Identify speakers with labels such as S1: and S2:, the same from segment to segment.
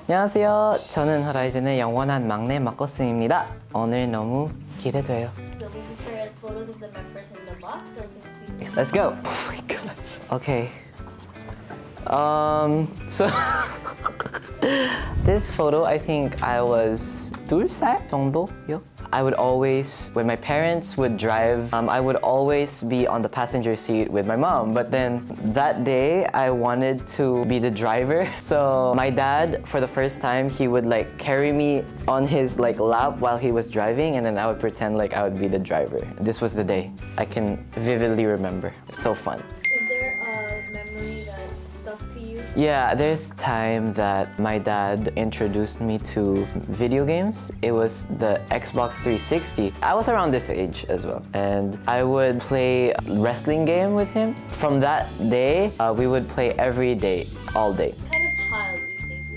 S1: 안녕하세요. 저는 호라이즌의 영원한 막내 마커스입니다. 오늘 너무 기대돼요.
S2: So we prepared photos of the members in the box. So can you please?
S1: Let's go. Oh my gosh. Okay. So this photo, I think I was 2살 정도요. I would always, when my parents would drive, I would always be on the passenger seat with my mom. But then that day, I wanted to be the driver. So my dad, for the first time, he would like carry me on his like lap while he was driving, and then I would pretend like I would be the driver. This was the day. I can vividly remember. It's so fun.
S2: Is there a memory that stuck to you?
S1: Yeah, there's time that my dad introduced me to video games. It was the Xbox 360. I was around this age as well, and I would play a wrestling game with him. From that day, we would play every day, all day.
S2: What kind of child do you think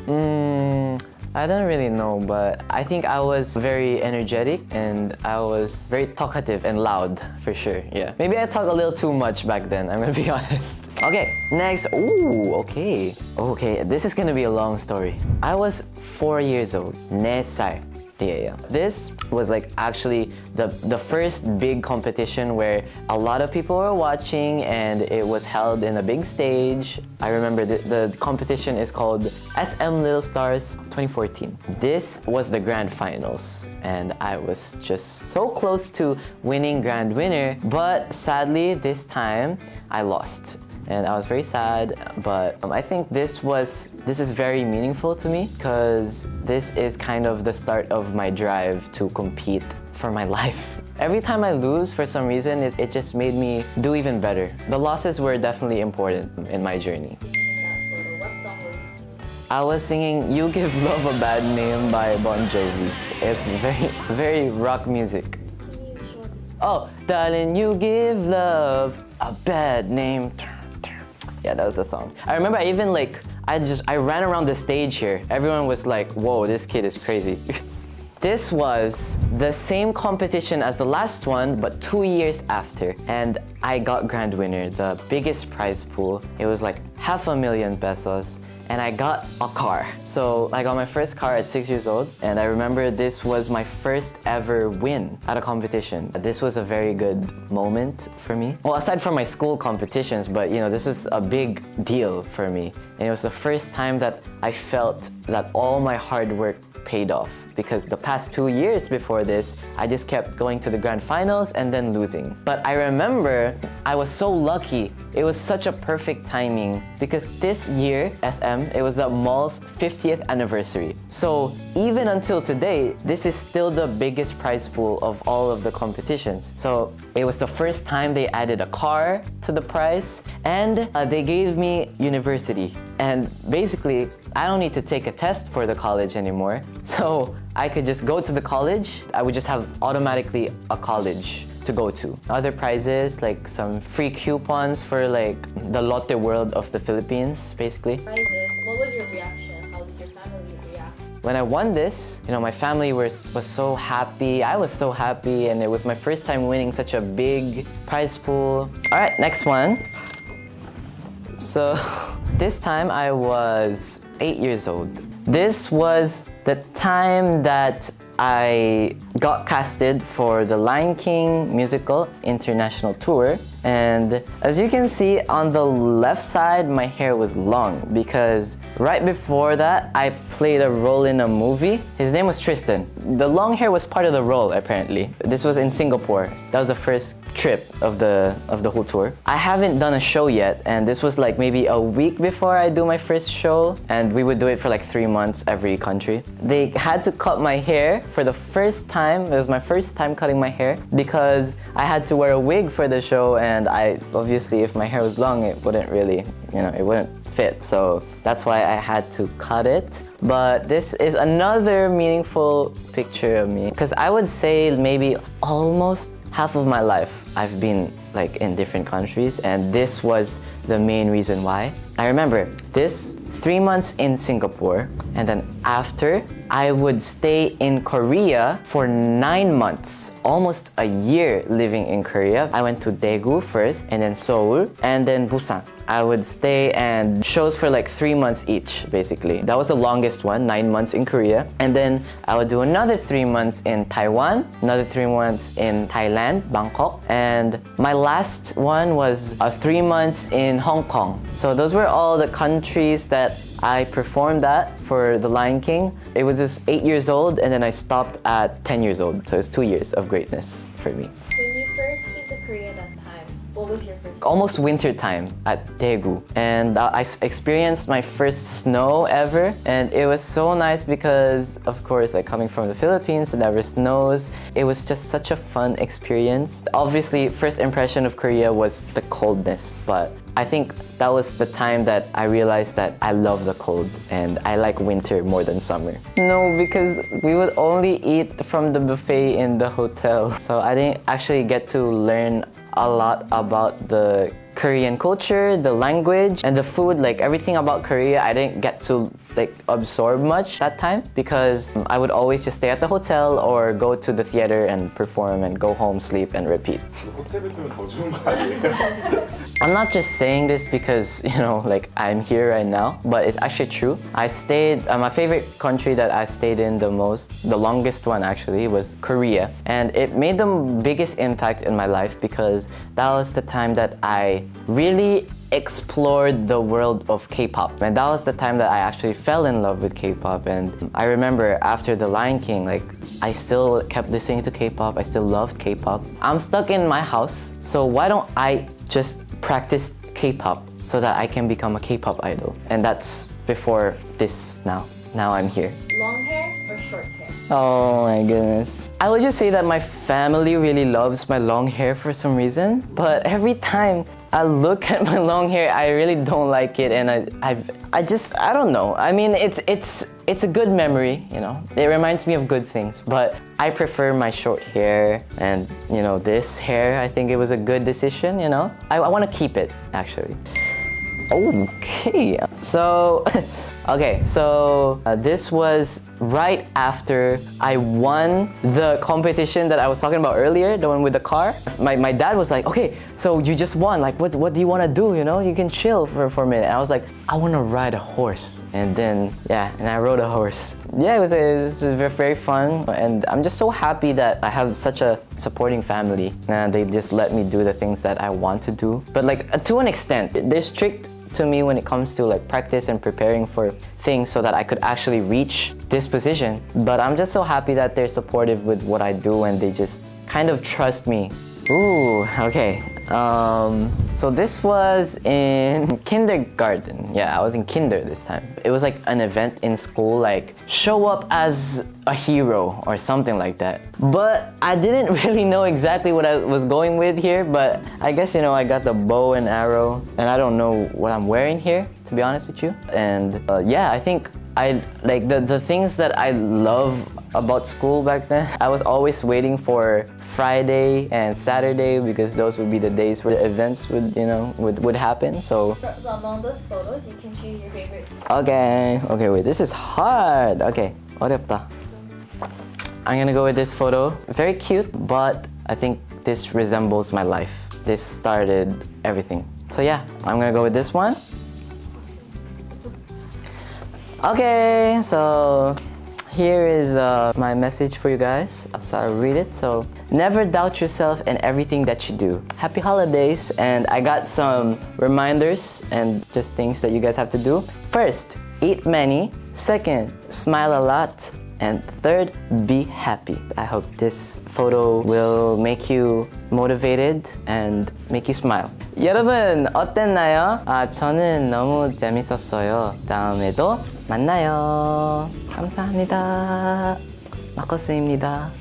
S2: you were?
S1: I don't really know, but I think I was very energetic and I was very talkative and loud, for sure, yeah. Maybe I talked a little too much back then, I'm gonna be honest. Okay, next, ooh, okay. Okay, this is gonna be a long story. I was 4 years old, 4살. Yeah. This was like actually the first big competition where a lot of people were watching and it was held in a big stage. I remember the competition is called SM Little Stars 2014. This was the grand finals and I was just so close to winning grand winner, but sadly this time I lost. And I was very sad, but I think this is very meaningful to me because this is kind of the start of my drive to compete for my life. Every time I lose, for some reason, it just made me do even better. The losses were definitely important in my journey.
S2: In that photo, what song were you singing?
S1: I was singing You Give Love a Bad Name by Bon Jovi. It's very rock music.
S2: Can you show us?
S1: Oh, darling, you give love a bad name. Yeah, that was the song. I remember I even like, I ran around the stage here. Everyone was like, whoa, this kid is crazy. This was the same competition as the last one, but 2 years after. And I got grand winner, the biggest prize pool. It was like 500,000 pesos. And I got a car. So I got my first car at 6 years old. And I remember this was my first ever win at a competition. This was a very good moment for me. Well, aside from my school competitions, but you know, this is a big deal for me. And it was the first time that I felt that all my hard work paid off, because the past 2 years before this, I just kept going to the grand finals and then losing. But I remember I was so lucky. It was such a perfect timing because this year, SM, it was the mall's 50th anniversary. So even until today, this is still the biggest prize pool of all of the competitions. So it was the first time they added a car to the prize, and they gave me university. And basically, I don't need to take a test for the college anymore. So I could just go to the college. I would just have automatically a college to go to. Other prizes, like some free coupons for like the Lotte World of the Philippines, basically.
S2: Prizes. What was your reaction? How did your family react?
S1: When I won this, you know, my family was so happy. I was so happy, and it was my first time winning such a big prize pool. All right, next one. So this time I was 8 years old. This was the time that I got casted for the Lion King musical international tour. And as you can see on the left side, my hair was long because right before that, I played a role in a movie. His name was Tristan. The long hair was part of the role, apparently. This was in Singapore. That was the first trip of the whole tour. I haven't done a show yet, and this was like maybe a week before I do my first show, and we would do it for like 3 months every country. They had to cut my hair for the first time. It was my first time cutting my hair because I had to wear a wig for the show, and I obviously, if my hair was long, it wouldn't really, you know, it wouldn't fit. So that's why I had to cut it. But this is another meaningful picture of me because I would say maybe almost half of my life I've been like in different countries, and this was the main reason why. I remember this 3 months in Singapore, and then after I would stay in Korea for 9 months, almost a year living in Korea. I went to Daegu first, and then Seoul, and then Busan. I would stay and shows for like 3 months each, basically. That was the longest longest one, 9 months in Korea. And then I would do another 3 months in Taiwan, another 3 months in Thailand, Bangkok. And my last one was 3 months in Hong Kong. So those were all the countries that I performed at for The Lion King. It was just 8 years old, and then I stopped at 10 years old. So it's 2 years of greatness for me.
S2: When you first came to Korea that time, what was your first?
S1: Almost winter time at Daegu, and I experienced my first snow ever, and it was so nice because, of course, like coming from the Philippines, it never snows. It was just such a fun experience. Obviously, first impression of Korea was the coldness, but I think that was the time that I realized that I love the cold and I like winter more than summer. No, because we would only eat from the buffet in the hotel, so I didn't actually get to learn a lot about the Korean culture, the language, and the food. Like everything about Korea, I didn't get to like absorb much that time because I would always just stay at the hotel or go to the theater and perform and go home, sleep, and repeat. I'm not just saying this because, you know, like I'm here right now, but it's actually true. I stayed, my favorite country that I stayed in the longest one actually was Korea. And it made the biggest impact in my life because that was the time that I really explored the world of K-pop, and that was the time that I actually fell in love with K-pop. And I remember after The Lion King, like I still kept listening to K-pop. I still loved K-pop. I'm stuck in my house, so why don't I just practice K-pop so that I can become a K-pop idol? And that's before this now. Now I'm here.
S2: Long hair or short hair?
S1: Oh my goodness. I would just say that my family really loves my long hair for some reason, but every time I look at my long hair, I really don't like it, and I don't know. I mean, it's a good memory, you know. It reminds me of good things, but I prefer my short hair, and you know, this hair, I think it was a good decision, you know. I want to keep it actually. Okay, so this was right after I won the competition that I was talking about earlier, the one with the car. My dad was like, okay, so you just won, like what do you want to do, you know? You can chill for a minute. And I was like, I want to ride a horse. And then, yeah, and I rode a horse. Yeah, it was very fun, and I'm just so happy that I have such a supporting family, and they just let me do the things that I want to do. But like, to an extent, they're strict to me when it comes to like practice and preparing for things so that I could actually reach this position. But I'm just so happy that they're supportive with what I do, and they just kind of trust me. Ooh, okay. So this was in kindergarten. Yeah, I was in kinder this time. It was like an event in school, like show up as a hero or something like that. But I didn't really know exactly what I was going with here, but I guess, you know, I got the bow and arrow, and I don't know what I'm wearing here, to be honest with you. And yeah, I think I like the things that I love about school back then. I was always waiting for Friday and Saturday because those would be the days where the events would, you know, would happen. So
S2: among those photos, you can choose your favorite.
S1: Okay, wait, this is hard. Okay, 어렵다. I'm gonna go with this photo. Very cute, but I think this resembles my life. This started everything. So yeah, I'm gonna go with this one. Okay, so here is my message for you guys. So I'll read it. So, never doubt yourself and everything that you do. Happy holidays, and I got some reminders and just things that you guys have to do. First, eat many. Second, smile a lot. And third, be happy. I hope this photo will make you motivated and make you smile. 여러분, 어땠나요? 저는 너무 재밌었어요. 다음에도 만나요. 감사합니다. 마커스입니다.